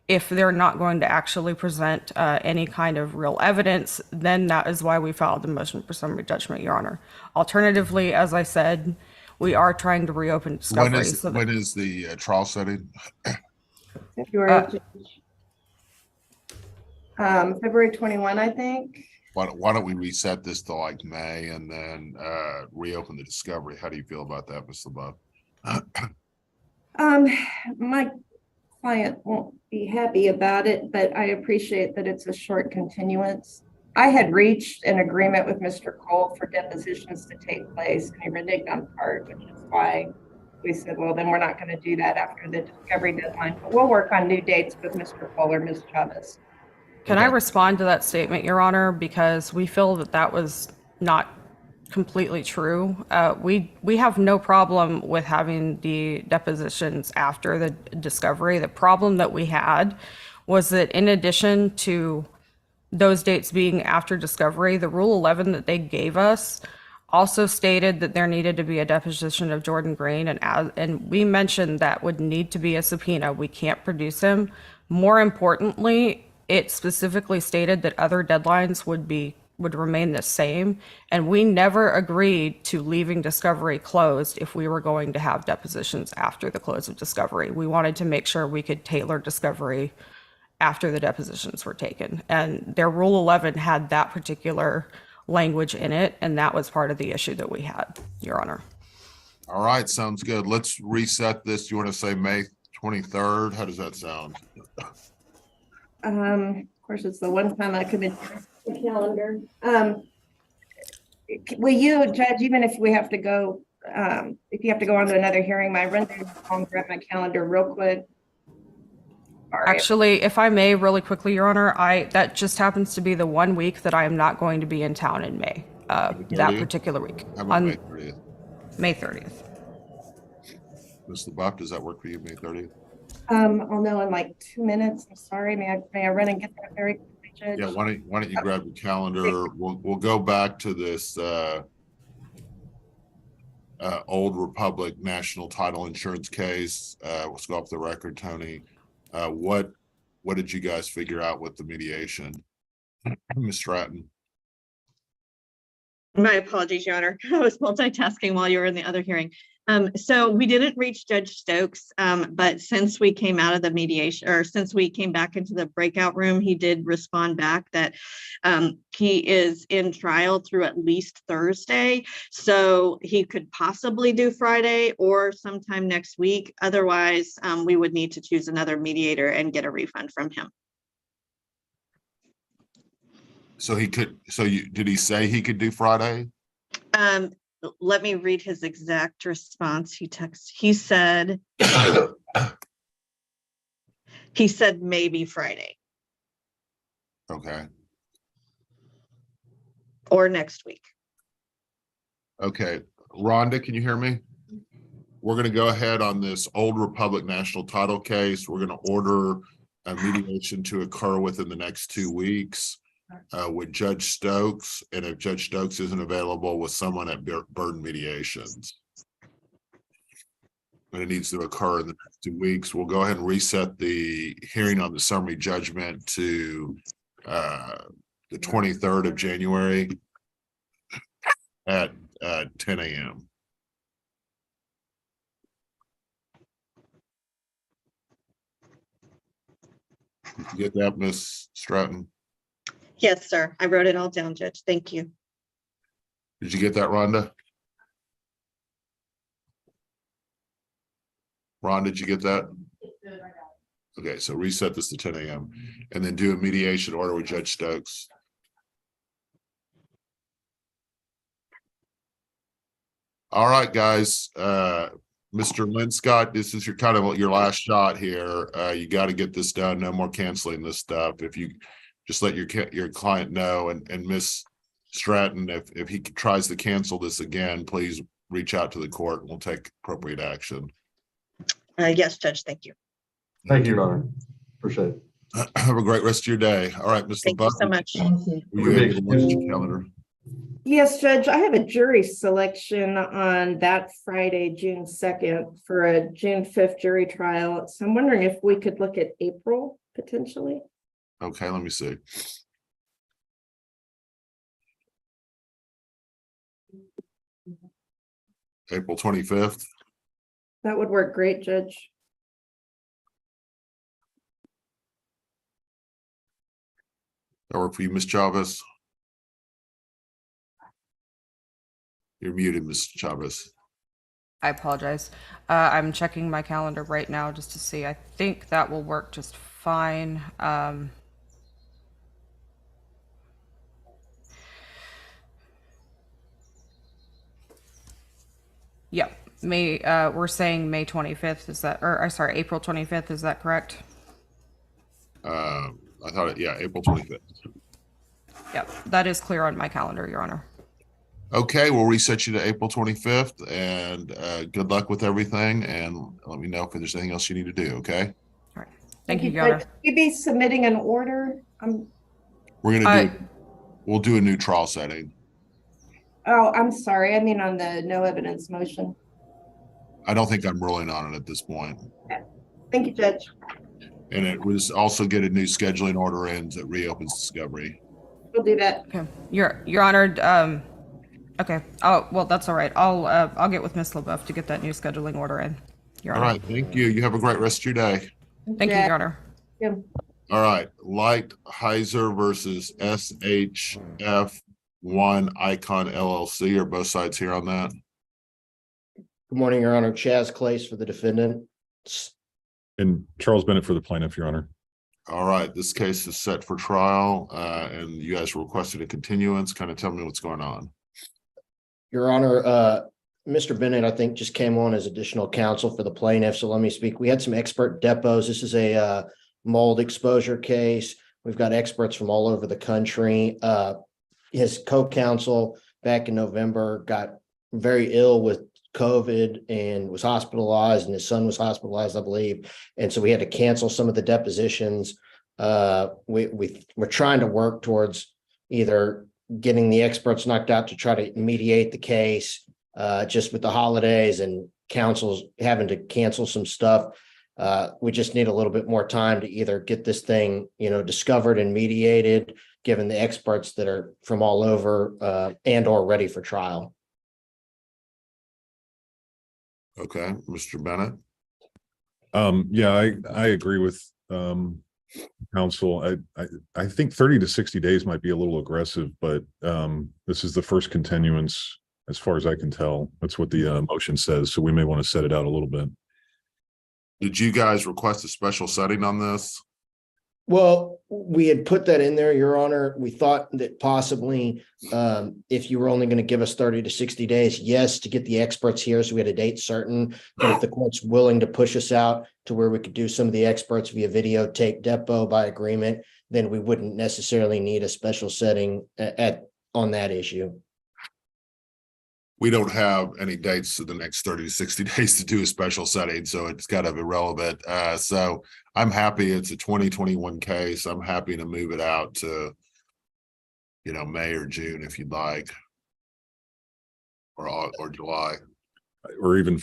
If they're not going to actually present any kind of real evidence, then that is why we filed the motion for summary judgment, Your Honor. Alternatively, as I said, we are trying to reopen discovery. When is the trial setting? February 21, I think. Why don't we reset this to like May and then reopen the discovery? How do you feel about that, Ms. LaBeouf? My client won't be happy about it, but I appreciate that it's a short continuance. I had reached an agreement with Mr. Cole for depositions to take place, and he reneged on part, which is why we said, well, then we're not going to do that after the discovery deadline. But we'll work on new dates with Mr. Cole or Ms. Chavez. Can I respond to that statement, Your Honor? Because we feel that that was not completely true. We have no problem with having the depositions after the discovery. The problem that we had was that in addition to those dates being after discovery, the Rule 11 that they gave us also stated that there needed to be a deposition of Jordan Green, and we mentioned that would need to be a subpoena. We can't produce him. More importantly, it specifically stated that other deadlines would remain the same, and we never agreed to leaving discovery closed if we were going to have depositions after the close of discovery. We wanted to make sure we could tailor discovery after the depositions were taken, and their Rule 11 had that particular language in it, and that was part of the issue that we had, Your Honor. All right, sounds good. Let's reset this. You want to say May 23rd? How does that sound? Of course, it's the one time I commit the calendar. Will you, Judge, even if we have to go, if you have to go on to another hearing, my run through and grab my calendar real quick. Sorry. Actually, if I may, really quickly, Your Honor, that just happens to be the 1 week that I am not going to be in town in May, that particular week. How about May 30th? May 30th. Ms. LaBeouf, does that work for you, May 30th? I'll know in like 2 minutes. I'm sorry. May I run and get that very quickly, Judge? Yeah, why don't you grab your calendar? We'll go back to this Old Republic National Title Insurance case. Let's go off the record, Tony. What did you guys figure out with the mediation? Ms. Stratton. My apologies, Your Honor. I was multitasking while you were in the other hearing. So we didn't reach Judge Stokes, but since we came out of the mediation, or since we came back into the breakout room, he did respond back that he is in trial through at least Thursday. So he could possibly do Friday or sometime next week. Otherwise, we would need to choose another mediator and get a refund from him. So did he say he could do Friday? Let me read his exact response. He said maybe Friday Okay. or next week. Okay. Rhonda, can you hear me? We're going to go ahead on this Old Republic National Title case. We're going to order a mediation to occur within the next 2 weeks. With Judge Stokes, and if Judge Stokes isn't available, with someone at Burden Mediations. And it needs to occur in the next 2 weeks. We'll go ahead and reset the hearing on the summary judgment to the 23rd of January at 10 a.m. Did you get that, Ms. Stratton? Yes, sir. I wrote it all down, Judge. Thank you. Did you get that, Rhonda? Ron, did you get that? Okay, so reset this to 10 a.m. and then do a mediation order with Judge Stokes. All right, guys. Mr. Linscott, this is your kind of your last shot here. You got to get this done. No more canceling this stuff. If you just let your client know, and Miss Stratton, if he tries to cancel this again, please reach out to the court and we'll take appropriate action. Yes, Judge. Thank you. Thank you, Your Honor. Appreciate it. Have a great rest of your day. All right, Ms. Thank you so much. Thank you. You able to look at your calendar? Yes, Judge, I have a jury selection on that Friday, June 2nd, for a June 5th jury trial. So I'm wondering if we could look at April potentially. Okay, let me see. April 25th. That would work great, Judge. That work for you, Ms. Chavez? You're muted, Ms. Chavez. I apologize. I'm checking my calendar right now just to see. I think that will work just fine. Yep. We're saying May 25th. Is that, or sorry, April 25th. Is that correct? I thought yeah, April 25th. Yep. That is clear on my calendar, Your Honor. Okay, we'll reset you to April 25th, and good luck with everything, and let me know if there's anything else you need to do, okay? All right. Thank you, Your Honor. Judge. Will you be submitting an order? We're gonna we'll do a new trial setting. Oh, I'm sorry. I mean, on the no evidence motion. I don't think I'm ruling on it at this point. Thank you, Judge. And it was also get a new scheduling order in that reopens discovery. We'll do that. Okay. Your Honor, okay. Oh, well, that's all right. I'll get with Ms. LaBeouf to get that new scheduling order in, Your Honor. All right, thank you. You have a great rest of your day. Thank you, Your Honor. Yeah. All right, Lighthizer versus SHF1 Icon LLC. Are both sides here on that? Good morning, Your Honor. Chaz Clace for the defendant. And Charles Bennett for the plaintiff, Your Honor. All right, this case is set for trial, and you guys requested a continuance. Kind of tell me what's going on. Your Honor, Mr. Bennett, I think, just came on as additional counsel for the plaintiff, so let me speak. We had some expert depots. This is a mold exposure case. We've got experts from all over the country. His co-counsel back in November got very ill with COVID and was hospitalized, and his son was hospitalized, I believe. And so we had to cancel some of the depositions. We're trying to work towards either getting the experts knocked out to try to mediate the case, just with the holidays and councils having to cancel some stuff. We just need a little bit more time to either get this thing, discovered and mediated, given the experts that are from all over, and or ready for trial. Okay, Mr. Bennett. Yeah, I agree with counsel. I think 30 to 60 days might be a little aggressive, but this is the first continuance as far as I can tell. That's what the motion says. So we may want to set it out a little bit. Did you guys request a special setting on this? Well, we had put that in there, Your Honor. We thought that possibly, if you were only going to give us 30 to 60 days, yes, to get the experts here, so we had a date certain. But if the court's willing to push us out to where we could do some of the experts via videotape depot by agreement, then we wouldn't necessarily need a special setting on that issue. We don't have any dates for the next 30 to 60 days to do a special setting, so it's kind of irrelevant. So I'm happy it's a 2021 case. I'm happy to move it out to, May or June if you'd like, or July. Or even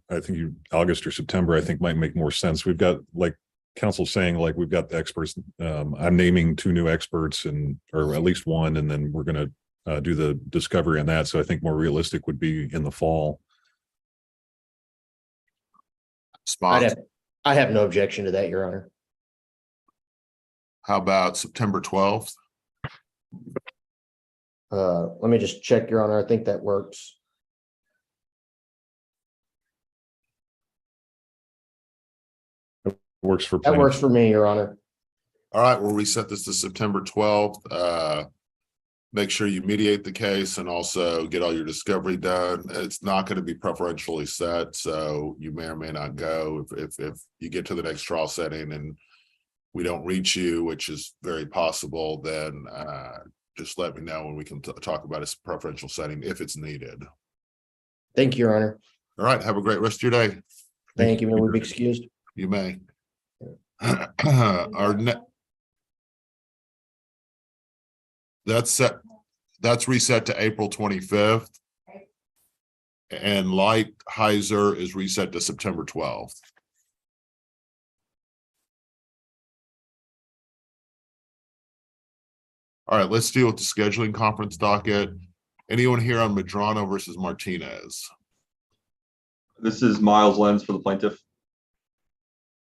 I think August or September, I think might make more sense. We've got, like counsel saying, like we've got the experts. I'm naming 2 new experts or at least one, and then we're going to do the discovery on that. So I think more realistic would be in the fall. I have no objection to that, Your Honor. How about September 12th? Let me just check, Your Honor. I think that works. Works for That plaintiff. works for me, Your Honor. All right, we'll reset this to September 12th. Make sure you mediate the case and also get all your discovery done. It's not going to be preferentially set, so you may or may not go if you get to the next trial setting and we don't reach you, which is very possible. Then just let me know when we can talk about a preferential setting if it's needed. Thank you, Your Honor. All right, have a great rest of your day. Thank you. May we be excused? You may. That's reset to April 25th. And Heiser is reset to September 12th. All right, let's deal with the scheduling conference docket. Anyone here on Medrano versus Martinez? This is Miles Lenz for the plaintiff.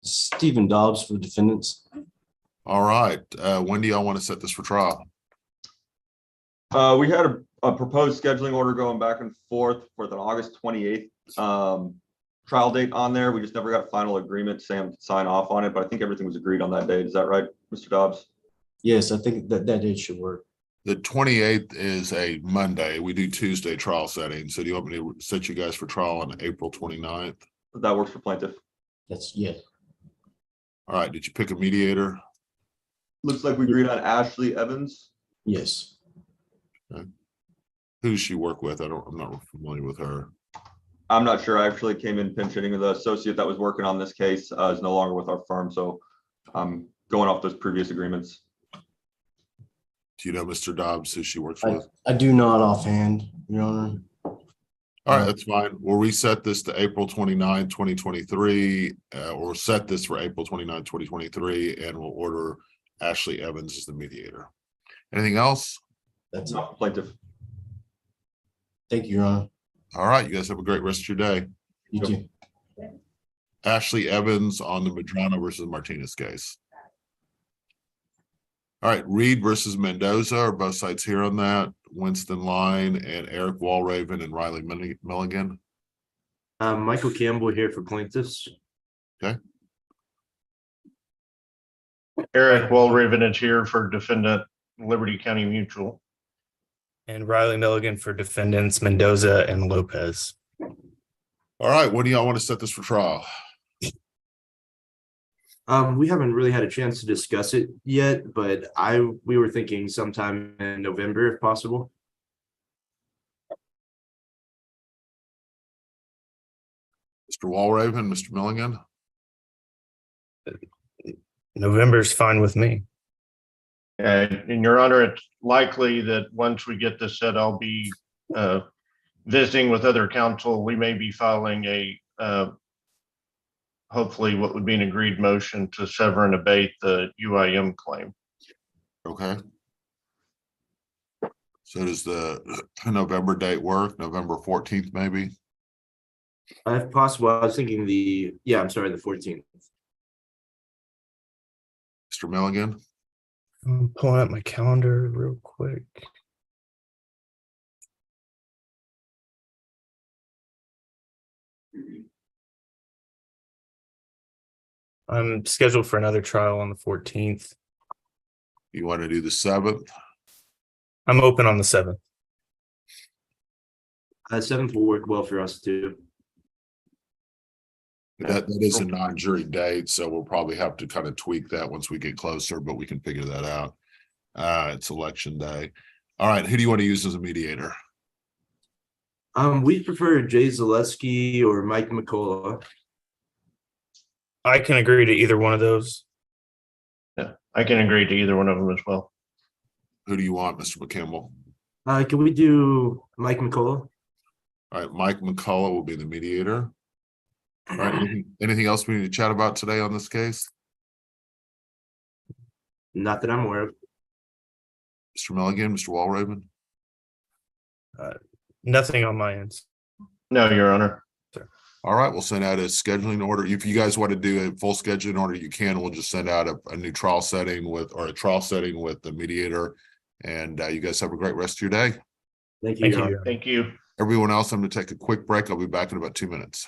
Stephen Dobbs for the defendants. All right, when do y'all want to set this for trial? We had a proposed scheduling order going back and forth for the August 28th trial date on there. We just never got a final agreement. Sam could sign off on it, but I think everything was agreed on that date. Is that right, Mr. Dobbs? Yes, I think that date should work. The 28th is a Monday. We do Tuesday trial setting. So do you want me to set you guys for trial on April 29th? That works for plaintiff. Yes. All right, did you pick a mediator? Looks like we agreed on Ashley Evans. Yes. Okay. Who does she work with? I'm not familiar with her. I'm not sure. I actually came in pinch hitting. The associate that was working on this case is no longer with our firm. So I'm going off those previous agreements. Do you know Mr. Dobbs who she works with? I do not offhand, Your Honor. All right, that's fine. We'll reset this to April 29, 2023, or set this for April 29, 2023, and we'll order Ashley Evans as the mediator. Anything else? That's it. No, plaintiff. Thank you, Your Honor. All right, you guys have a great rest of your day. You too. Ashley Evans on the Medrano versus Martinez case. All right, Reed versus Mendoza are both sides here on that. Winston Line and Eric Walraven and Riley Milligan. Michael Campbell here for plaintiffs. Okay. Eric Walraven is here for defendant Liberty County Mutual. And Riley Milligan for defendants Mendoza and Lopez. All right, when do y'all want to set this for trial? We haven't really had a chance to discuss it yet, but we were thinking sometime in November if possible. Mr. Walraven, Mr. Milligan, November's fine with me. And Your Honor, it's likely that once we get this set, I'll be visiting with other counsel. We may be filing a hopefully what would be an agreed motion to sever and abate the UIM claim. okay? So does the November date work? November 14th, maybe? If possible, I was thinking the 14th. Mr. Milligan, I'm pulling up my calendar real quick. I'm scheduled for another trial on the 14th. you want to do the 7th? I'm open on the 7th. 7th will work well for us too. That is a non-jury date, so we'll probably have to kind of tweak that once we get closer, but we can figure that out. It's election day. All right, who do you want to use as a mediator? We prefer Jay Zaleski or Mike McCullough. I can agree to either one of those. Yeah, I can agree to either one of them as well. Who do you want, Mr. McCampbell? Can we do Mike McCullough? All right, Mike McCullough will be the mediator. All right, anything else we need to chat about today on this case? Not that I'm aware of. Mr. Milligan, Mr. Walraven? Nothing on my end. No, Your Honor. All right, we'll send out a scheduling order. If you guys want to do a full scheduling order, you can. We'll just send out a new trial setting with the mediator. And you guys have a great rest of your day. Thank you. Thank Your Honor. you. Thank you. Everyone else, I'm going to take a quick break. I'll be back in about 2 minutes.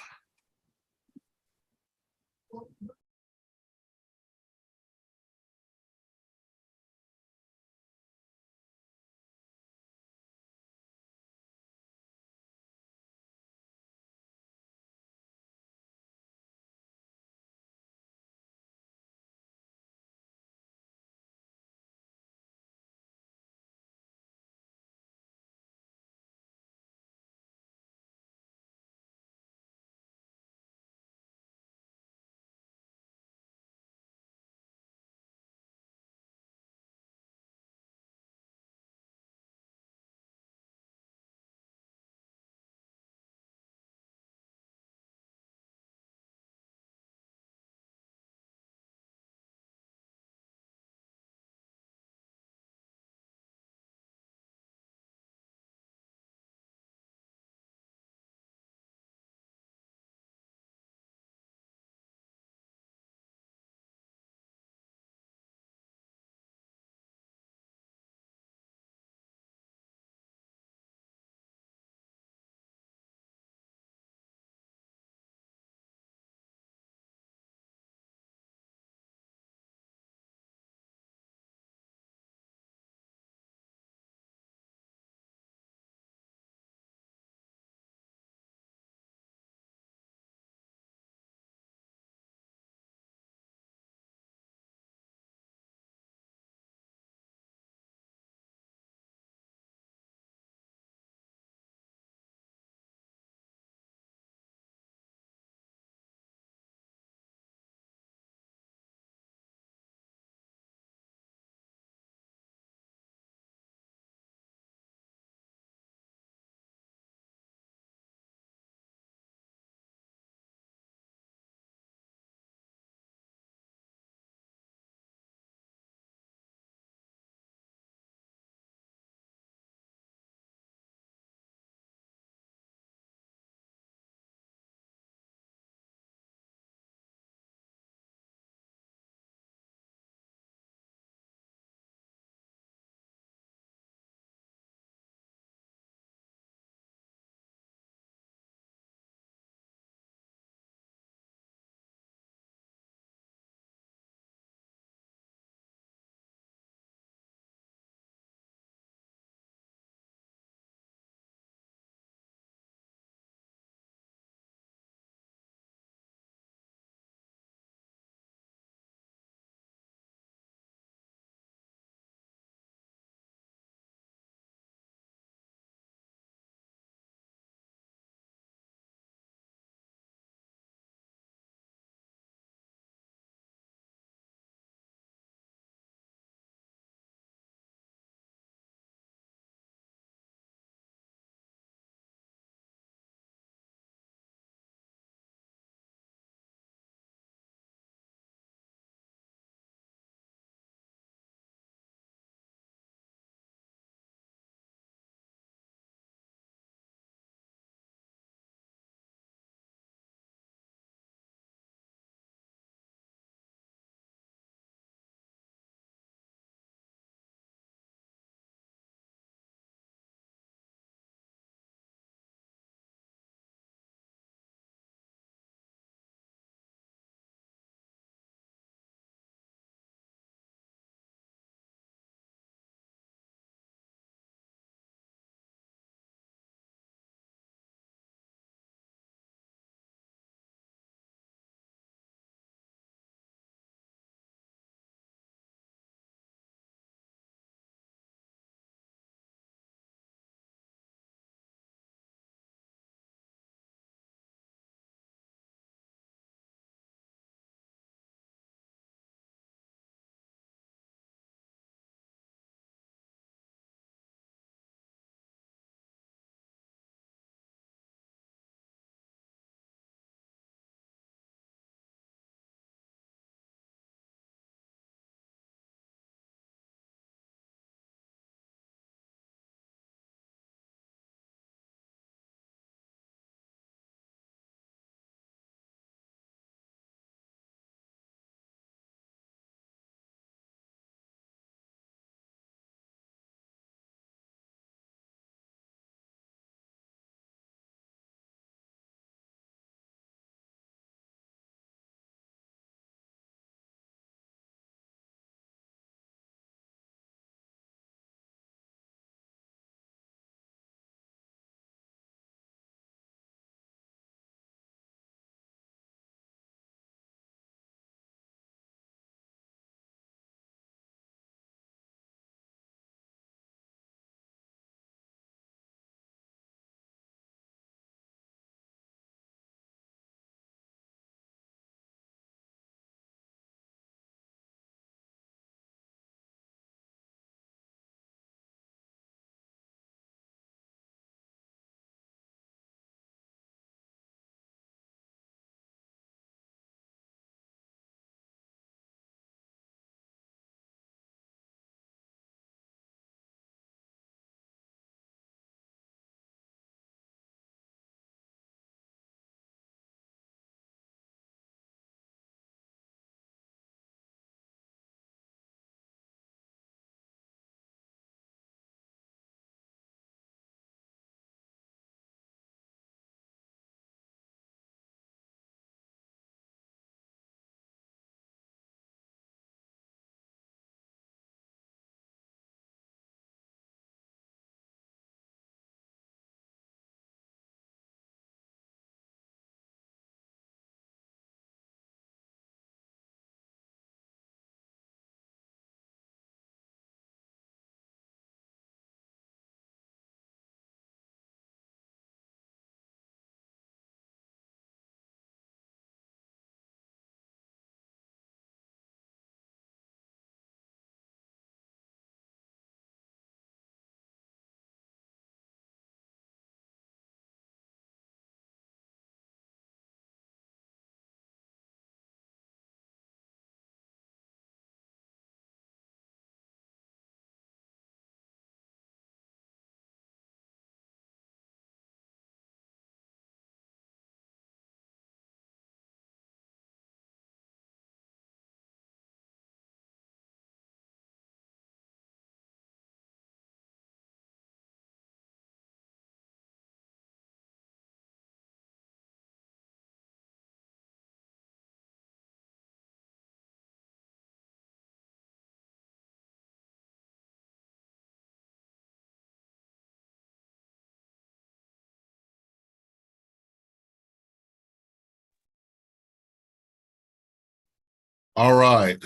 All right.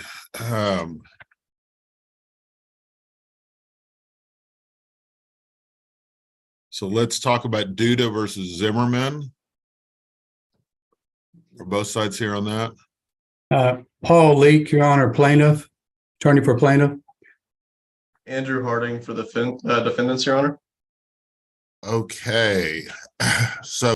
So let's talk about Duda versus Zimmerman. Are both sides here on that? Paul Leak, Your Honor, plaintiff, attorney for plaintiff. Andrew Harding for the defendants, Your Honor. Okay, so